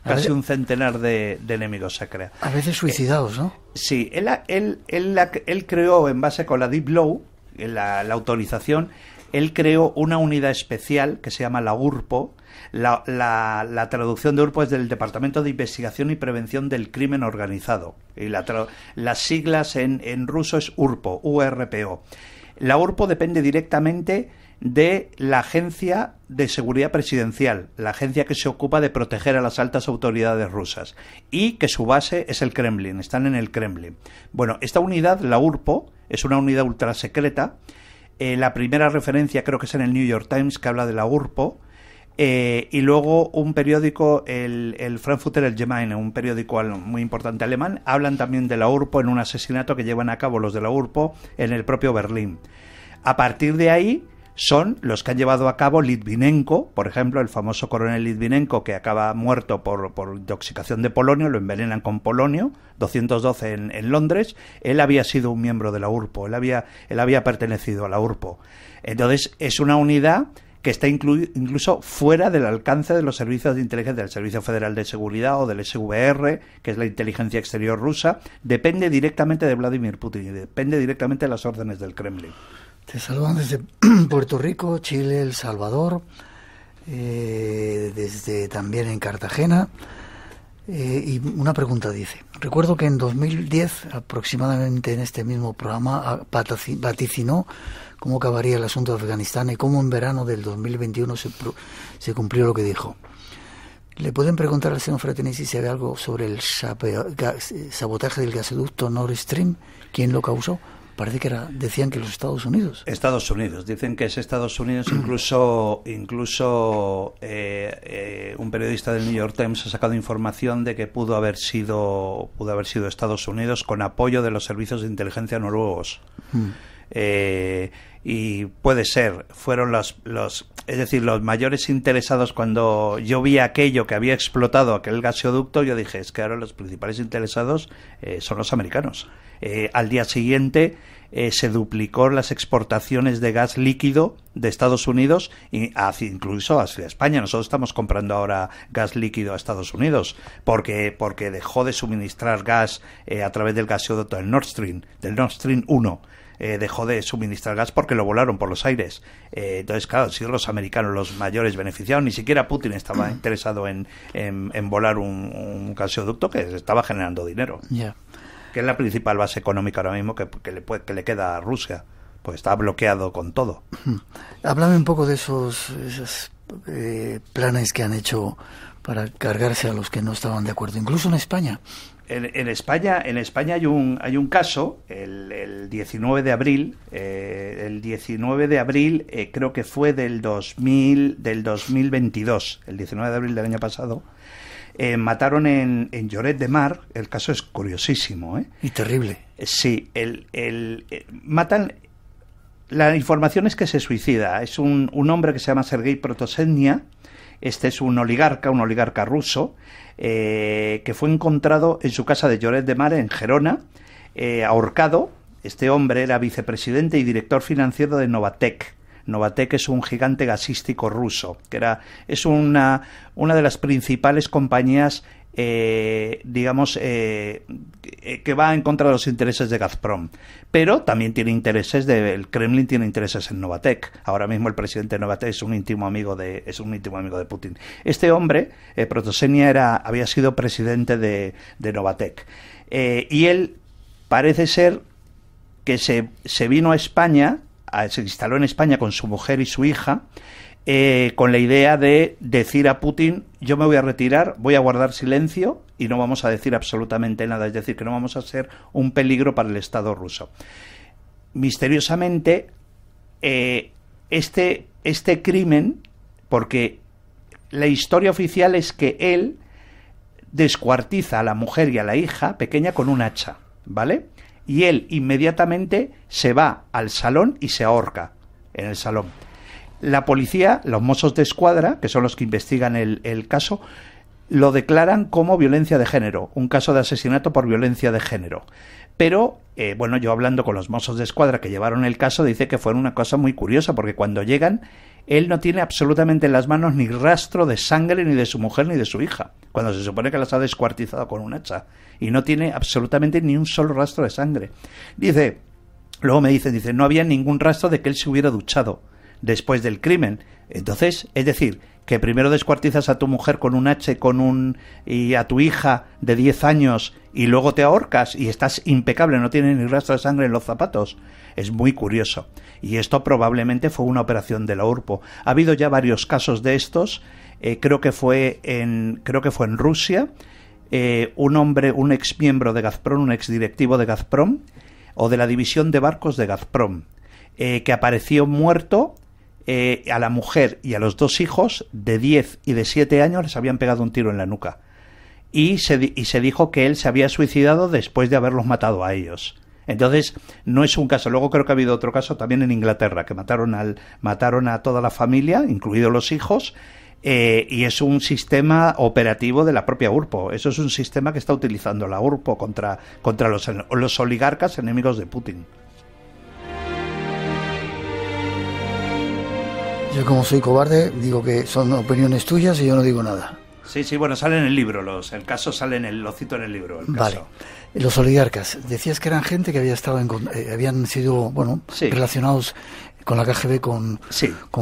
Casi un centenar de enemigos se crea. A veces suicidados, ¿no? Sí, él creó, en base con la Deep Law, la autorización, él creó una unidad especial que se llama la URPO. La traducción de URPO es del Departamento de Investigación y Prevención del Crimen Organizado. Y las siglas en ruso es URPO, URPO. La URPO depende directamente de la Agencia de Seguridad Presidencial, la agencia que se ocupa de proteger a las altas autoridades rusas, y que su base es el Kremlin, están en el Kremlin. Bueno, esta unidad, la URPO, es una unidad ultrasecreta. La primera referencia creo que es en el New York Times, que habla de la URPO, y luego un periódico, el Frankfurter Allgemeine, un periódico muy importante alemán, hablan también de la URPO en un asesinato que llevan a cabo los de la URPO en el propio Berlín. A partir de ahí son los que han llevado a cabo Litvinenko, por ejemplo, el famoso coronel Litvinenko, que acaba muerto por intoxicación de polonio, lo envenenan con polonio, 212 en Londres. Él había sido un miembro de la URPO, él había pertenecido a la URPO. Entonces es una unidad que está incluso fuera del alcance de los servicios de inteligencia del Servicio Federal de Seguridad o del SVR, que es la inteligencia exterior rusa. Depende directamente de Vladimir Putin y depende directamente de las órdenes del Kremlin. Te saludan desde Puerto Rico, Chile, El Salvador, desde también en Cartagena. Y una pregunta dice: recuerdo que en 2010, aproximadamente en este mismo programa, vaticinó cómo acabaría el asunto de Afganistán y cómo en verano del 2021 se cumplió lo que dijo. ¿Le pueden preguntar al señor Frattini si sabe algo sobre el sabotaje del gasoducto Nord Stream? ¿Quién lo causó? Parece que decían que los Estados Unidos. Estados Unidos, dicen que es Estados Unidos. Incluso un periodista del New York Times ha sacado información de que pudo haber sido Estados Unidos con apoyo de los servicios de inteligencia noruegos. Y puede ser, fueron los mayores interesados. Cuando yo vi aquello que había explotado, aquel gasoducto, yo dije, es que ahora los principales interesados son los americanos. Al día siguiente se duplicó las exportaciones de gas líquido de Estados Unidos y incluso hacia España. Nosotros estamos comprando ahora gas líquido a Estados Unidos porque dejó de suministrar gas a través del gasoducto del Nord Stream 1. Dejó de suministrar gas porque lo volaron por los aires. Entonces, claro, han sido los americanos los mayores beneficiados. Ni siquiera Putin estaba interesado en volar un gasoducto que estaba generando dinero. Yeah. Que es la principal base económica ahora mismo que le queda a Rusia, pues está bloqueado con todo. Háblame un poco de esos planes que han hecho para cargarse a los que no estaban de acuerdo, incluso en España. En España hay un caso, el 19 de abril, creo que fue del 2022, el 19 de abril del año pasado. Mataron en Lloret de Mar. El caso es curiosísimo, ¿eh? Y terrible. Sí, matan. La información es que se suicida. Es un hombre que se llama Sergei Protosenia. Este es un oligarca ruso, que fue encontrado en su casa de Lloret de Mar, en Gerona, ahorcado. Este hombre era vicepresidente y director financiero de Novatek. Novatek es un gigante gasístico ruso, es una de las principales compañías, que va en contra de los intereses de Gazprom, pero también tiene intereses el Kremlin tiene intereses en Novatek. Ahora mismo el presidente de Novatek es un íntimo amigo de Putin. Este hombre, Protosenia, había sido presidente de Novatek, y él parece ser que se vino a España. Se instaló en España con su mujer y su hija, con la idea de decir a Putin: yo me voy a retirar, voy a guardar silencio y no vamos a decir absolutamente nada, es decir, que no vamos a ser un peligro para el Estado ruso. Misteriosamente, este crimen, porque la historia oficial es que él descuartiza a la mujer y a la hija pequeña con un hacha, ¿vale? Y él inmediatamente se va al salón y se ahorca en el salón. La policía, los Mossos de Escuadra, que son los que investigan el caso, lo declaran como violencia de género, un caso de asesinato por violencia de género. Pero, yo hablando con los Mossos de Escuadra que llevaron el caso, dice que fue una cosa muy curiosa, porque cuando llegan, él no tiene absolutamente en las manos ni rastro de sangre ni de su mujer ni de su hija, cuando se supone que las ha descuartizado con un hacha, y no tiene absolutamente ni un solo rastro de sangre. Luego me dicen, no había ningún rastro de que él se hubiera duchado después del crimen. Entonces, es decir, que primero descuartizas a tu mujer con un hacha y a tu hija de 10 años y luego te ahorcas y estás impecable, no tienes ni rastro de sangre en los zapatos. Es muy curioso. Y esto probablemente fue una operación de la URPO. Ha habido ya varios casos de estos. Creo que fue en Rusia. Un hombre, un ex miembro de Gazprom, un ex directivo de Gazprom o de la división de barcos de Gazprom, que apareció muerto. A la mujer y a los 2 hijos de 10 y de 7 años les habían pegado un tiro en la nuca y se dijo que él se había suicidado después de haberlos matado a ellos. Entonces no es un caso. Luego creo que ha habido otro caso también en Inglaterra, que mataron a toda la familia, incluidos los hijos, y es un sistema operativo de la propia URPO. Eso es un sistema que está utilizando la URPO contra los oligarcas enemigos de Putin. Yo, como soy cobarde, digo que son opiniones tuyas y yo no digo nada. Sí, bueno, sale en el libro, el caso sale lo cito en el libro. Vale. Los oligarcas, decías que eran gente que habían sido, relacionados con la KGB, con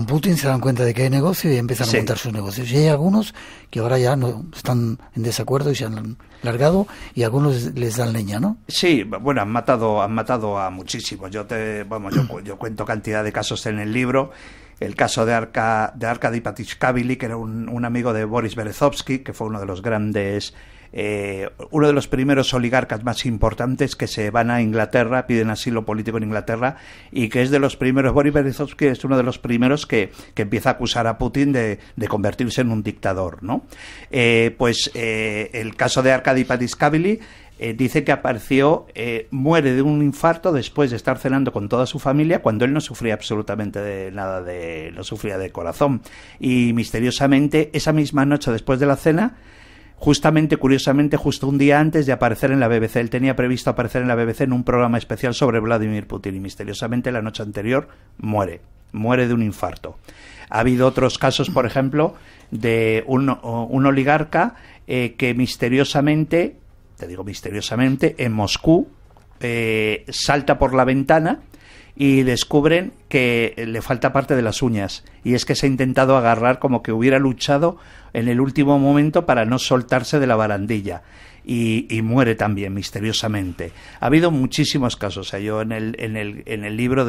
Putin, se dan cuenta de que hay negocio y empiezan a montar sus negocios. Y hay algunos que ahora ya no están en desacuerdo y se han largado, y algunos les dan leña, ¿no? Sí, bueno, han matado a muchísimos. Yo cuento cantidad de casos en el libro. El caso de Arkady Patishvili, que era un amigo de Boris Berezovsky, que fue uno de los grandes, uno de los primeros oligarcas más importantes que se van a Inglaterra, piden asilo político en Inglaterra, y que es de los primeros. Boris Berezovsky es uno de los primeros que empieza a acusar a Putin de convertirse en un dictador, ¿no? El caso de Arkady Patishvili dice que muere de un infarto después de estar cenando con toda su familia, cuando él no sufría absolutamente de nada, no sufría de corazón. Y misteriosamente, esa misma noche después de la cena, curiosamente, justo un día antes de aparecer en la BBC, él tenía previsto aparecer en la BBC en un programa especial sobre Vladimir Putin, y misteriosamente la noche anterior muere de un infarto. Ha habido otros casos, por ejemplo, de un oligarca que misteriosamente, en Moscú, salta por la ventana y descubren que le falta parte de las uñas, y es que se ha intentado agarrar, como que hubiera luchado en el último momento para no soltarse de la barandilla, y muere también misteriosamente. Ha habido muchísimos casos. Yo en el libro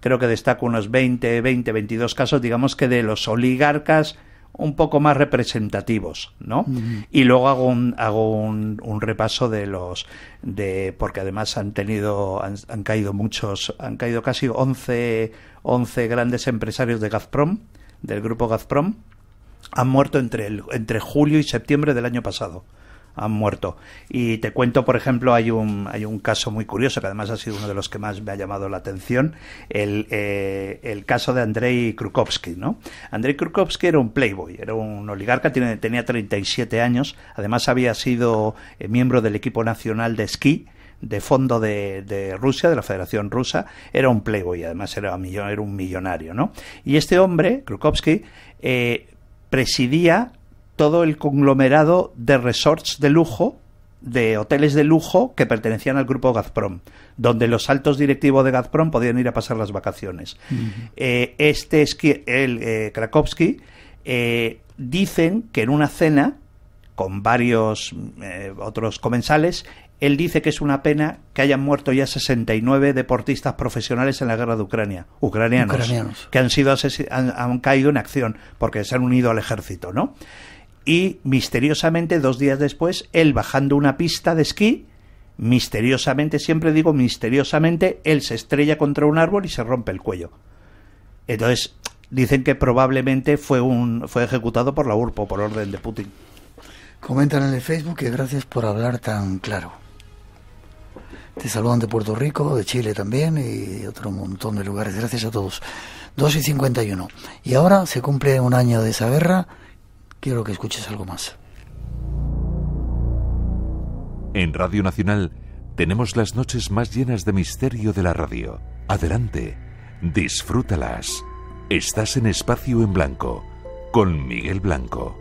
creo que destaco unos 22 casos, digamos, que de los oligarcas un poco más representativos, ¿no? Uh-huh. Y luego hago un repaso porque además han caído casi 11 grandes empresarios de Gazprom, del grupo Gazprom. Han muerto entre julio y septiembre del año pasado. Han muerto. Y te cuento, por ejemplo, hay un caso muy curioso, que además ha sido uno de los que más me ha llamado la atención, el caso de Andrei Krukowski, ¿no? Andrei Krukowski era un playboy, era un oligarca, tenía 37 años, además había sido miembro del equipo nacional de esquí de fondo de Rusia, de la Federación Rusa. Era un playboy, además era un millonario, ¿no? Y este hombre, Krukowski, presidía todo el conglomerado de resorts de lujo, de hoteles de lujo que pertenecían al grupo Gazprom, donde los altos directivos de Gazprom podían ir a pasar las vacaciones. Uh-huh. Krakowski, dicen que en una cena con varios otros comensales, él dice que es una pena que hayan muerto ya 69 deportistas profesionales en la guerra de Ucrania, ucranianos. Que han caído en acción porque se han unido al ejército, ¿no? Y misteriosamente, 2 días después, él bajando una pista de esquí, siempre digo misteriosamente, él se estrella contra un árbol y se rompe el cuello. Entonces, dicen que probablemente fue ejecutado por la URPO, por orden de Putin. Comentan en el Facebook que gracias por hablar tan claro. Te saludan de Puerto Rico, de Chile también, y de otro montón de lugares. Gracias a todos. 2:51. Y ahora se cumple un año de esa guerra. Quiero que escuches algo más. En Radio Nacional tenemos las noches más llenas de misterio de la radio. Adelante, disfrútalas. Estás en Espacio en Blanco, con Miguel Blanco,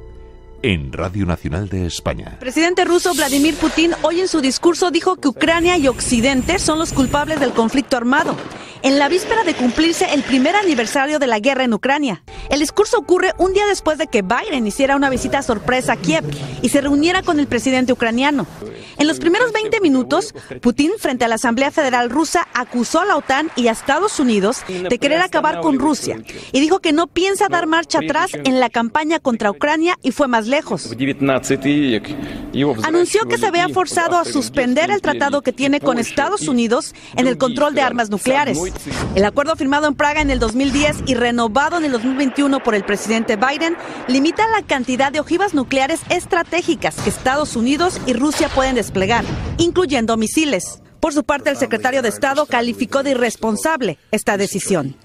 en Radio Nacional de España. El presidente ruso Vladimir Putin hoy en su discurso dijo que Ucrania y Occidente son los culpables del conflicto armado. en la víspera de cumplirse el primer aniversario de la guerra en Ucrania. El discurso ocurre un día después de que Biden hiciera una visita sorpresa a Kiev y se reuniera con el presidente ucraniano. En los primeros 20 minutos, Putin, frente a la Asamblea Federal Rusa, acusó a la OTAN y a Estados Unidos de querer acabar con Rusia y dijo que no piensa dar marcha atrás en la campaña contra Ucrania y fue más lejos. Anunció que se vea forzado a suspender el tratado que tiene con Estados Unidos en el control de armas nucleares. El acuerdo firmado en Praga en el 2010 y renovado en el 2021 por el presidente Biden limita la cantidad de ojivas nucleares estratégicas que Estados Unidos y Rusia pueden desplegar, incluyendo misiles. Por su parte, el secretario de Estado calificó de irresponsable esta decisión.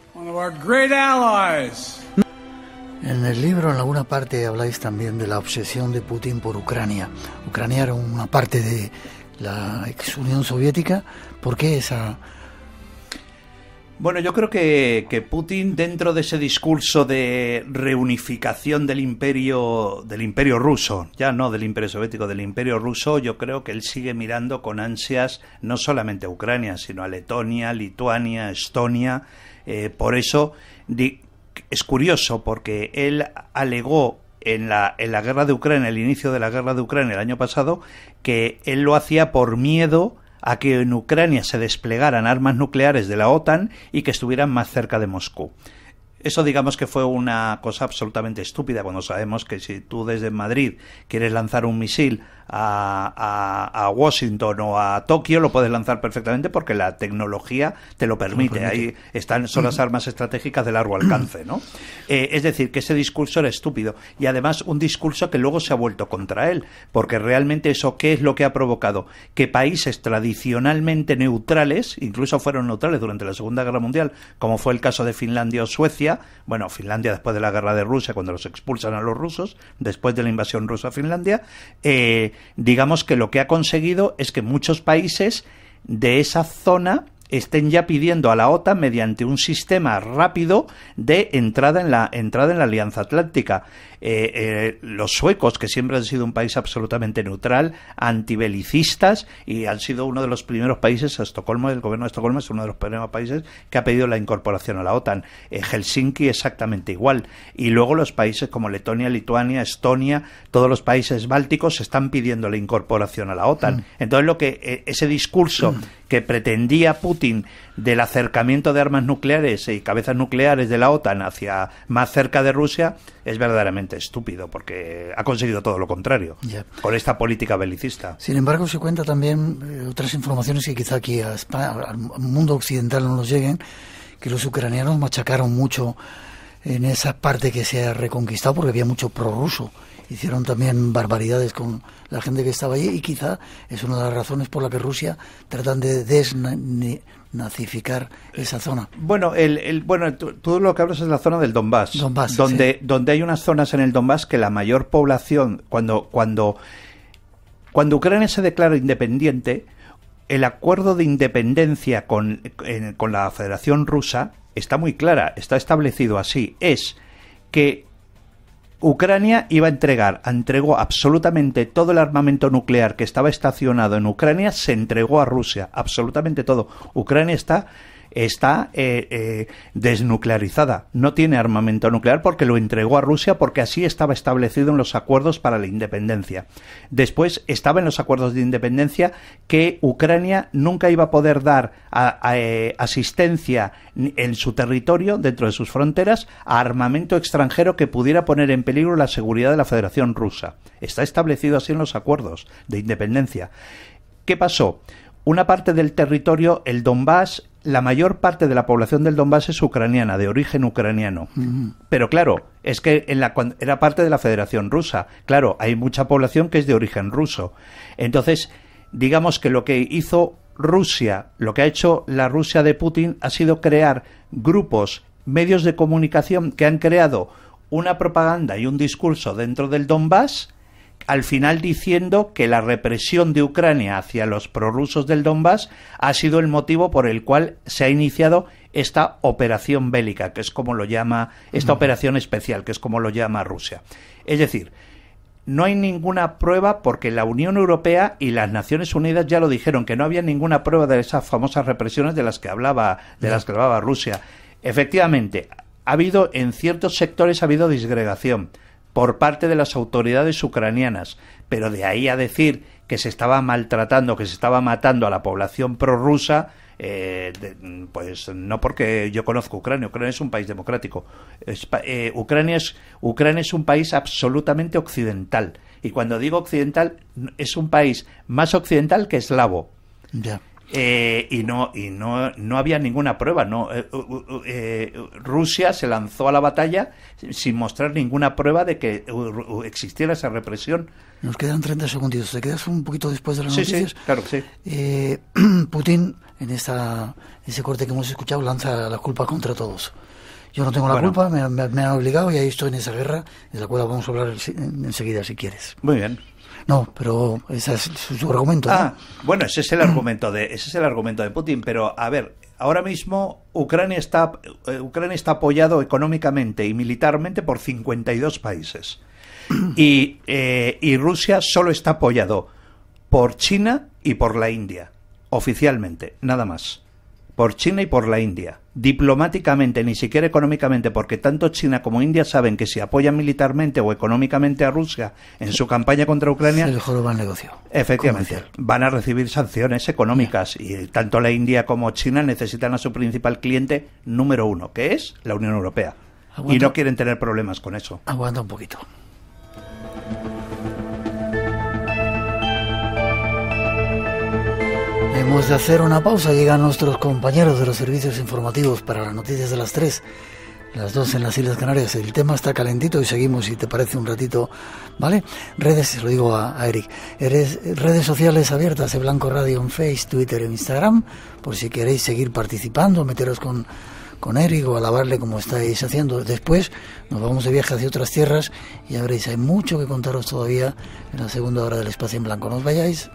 En el libro, en alguna parte, habláis también de la obsesión de Putin por Ucrania. Ucrania era una parte de la ex Unión Soviética. ¿Por qué esa...? Bueno, yo creo que Putin, dentro de ese discurso de reunificación del imperio ruso, ya no del imperio soviético, del imperio ruso, yo creo que él sigue mirando con ansias no solamente a Ucrania, sino a Letonia, Lituania, Estonia. Por eso es curioso, porque él alegó en la guerra de Ucrania, el inicio de la guerra de Ucrania el año pasado, que él lo hacía por miedo a que en Ucrania se desplegaran armas nucleares de la OTAN y que estuvieran más cerca de Moscú. Eso, digamos, que fue una cosa absolutamente estúpida, cuando sabemos que si tú desde Madrid quieres lanzar un misil a Washington o a Tokio, lo puedes lanzar perfectamente porque la tecnología te lo permite. Ahí son las armas estratégicas de largo alcance, ¿no? Es decir, que ese discurso era estúpido, y además un discurso que luego se ha vuelto contra él, porque realmente eso, ¿qué es lo que ha provocado? Que países tradicionalmente neutrales, incluso fueron neutrales durante la Segunda Guerra Mundial, como fue el caso de Finlandia o Suecia, bueno, Finlandia después de la guerra de Rusia, cuando los expulsan a los rusos, después de la invasión rusa a Finlandia, digamos que lo que ha conseguido es que muchos países de esa zona estén ya pidiendo a la OTAN, mediante un sistema rápido de entrada en la Alianza Atlántica. Los suecos, que siempre han sido un país absolutamente neutral, antibelicistas, y han sido uno de los primeros países, Estocolmo, el gobierno de Estocolmo es uno de los primeros países que ha pedido la incorporación a la OTAN. Helsinki exactamente igual. Y luego los países como Letonia, Lituania, Estonia, todos los países bálticos están pidiendo la incorporación a la OTAN. Entonces ese discurso que pretendía Putin del acercamiento de armas nucleares y cabezas nucleares de la OTAN hacia más cerca de Rusia es verdaderamente estúpido, porque ha conseguido todo lo contrario con esta política belicista. Sin embargo, se cuenta también otras informaciones que quizá aquí a España, al mundo occidental no nos lleguen, que los ucranianos machacaron mucho en esa parte que se ha reconquistado porque había mucho prorruso. Hicieron también barbaridades con la gente que estaba allí, y quizá es una de las razones por la que Rusia tratan de desnazificar esa zona. Bueno, tú lo que hablas es la zona del Donbass, donde hay unas zonas en el Donbass que la mayor población, cuando Ucrania se declara independiente, el acuerdo de independencia con la Federación Rusa está muy clara, está establecido así, es que Ucrania entregó absolutamente todo el armamento nuclear que estaba estacionado en Ucrania, se entregó a Rusia, absolutamente todo. Ucrania está desnuclearizada, no tiene armamento nuclear porque lo entregó a Rusia, porque así estaba establecido en los acuerdos para la independencia. Después estaba en los acuerdos de independencia que Ucrania nunca iba a poder dar asistencia en su territorio, dentro de sus fronteras, a armamento extranjero que pudiera poner en peligro la seguridad de la Federación Rusa. Está establecido así en los acuerdos de independencia. ¿Qué pasó? Una parte del territorio, el Donbass, la mayor parte de la población del Donbass es ucraniana, de origen ucraniano. Pero claro, es que era parte de la Federación Rusa. Claro, hay mucha población que es de origen ruso. Entonces, digamos que lo que hizo Rusia, lo que ha hecho la Rusia de Putin, ha sido crear grupos, medios de comunicación que han creado una propaganda y un discurso dentro del Donbass, al final diciendo que la represión de Ucrania hacia los prorrusos del Donbass ha sido el motivo por el cual se ha iniciado esta operación bélica, que es como lo llama, esta operación especial, que es como lo llama Rusia. Es decir, no hay ninguna prueba, porque la Unión Europea y las Naciones Unidas ya lo dijeron, que no había ninguna prueba de esas famosas represiones de las que hablaba Rusia. Efectivamente, en ciertos sectores ha habido disgregación por parte de las autoridades ucranianas, pero de ahí a decir que se estaba maltratando, que se estaba matando a la población prorrusa, pues no, porque yo conozco Ucrania. Ucrania es un país democrático. Ucrania es un país absolutamente occidental, y cuando digo occidental es un país más occidental que eslavo. Ya. Y no había ninguna prueba. Rusia se lanzó a la batalla sin mostrar ninguna prueba de que existiera esa represión. Nos quedan 30 segundos. ¿Te quedas un poquito después de las noticias? Sí, claro que sí. Putin, en ese corte que hemos escuchado, lanza la culpa contra todos. Yo no tengo la culpa, me han obligado y ahí estoy en esa guerra, de la cual vamos a hablar enseguida, si quieres. Muy bien. No, pero ese es su argumento, ¿no? Bueno, ese es el argumento de Putin, pero a ver, ahora mismo Ucrania está apoyado económicamente y militarmente por 52 países. Y Rusia solo está apoyado por China y por la India, oficialmente, nada más. Por China y por la India. Diplomáticamente, ni siquiera económicamente, porque tanto China como India saben que si apoyan militarmente o económicamente a Rusia en su campaña contra Ucrania, se les joroba el negocio. Efectivamente, comercial. Van a recibir sanciones económicas, y tanto la India como China necesitan a su principal cliente número 1, que es la Unión Europea. Y no quieren tener problemas con eso. Aguanta un poquito. Hemos de hacer una pausa. Llegan nuestros compañeros de los servicios informativos para las noticias de las 3, las 2 en las Islas Canarias. El tema está calentito y seguimos, si te parece, un ratito, ¿vale? Redes, se lo digo a Eric, redes sociales abiertas de Blanco Radio en Facebook, Twitter e Instagram, por si queréis seguir participando, meteros con Eric o alabarle como estáis haciendo. Después nos vamos de viaje hacia otras tierras y ya veréis, hay mucho que contaros todavía en la segunda hora del Espacio en Blanco. No os vayáis.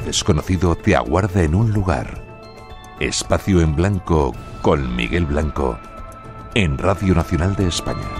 Desconocido te aguarda en un lugar. Espacio en Blanco con Miguel Blanco en Radio Nacional de España.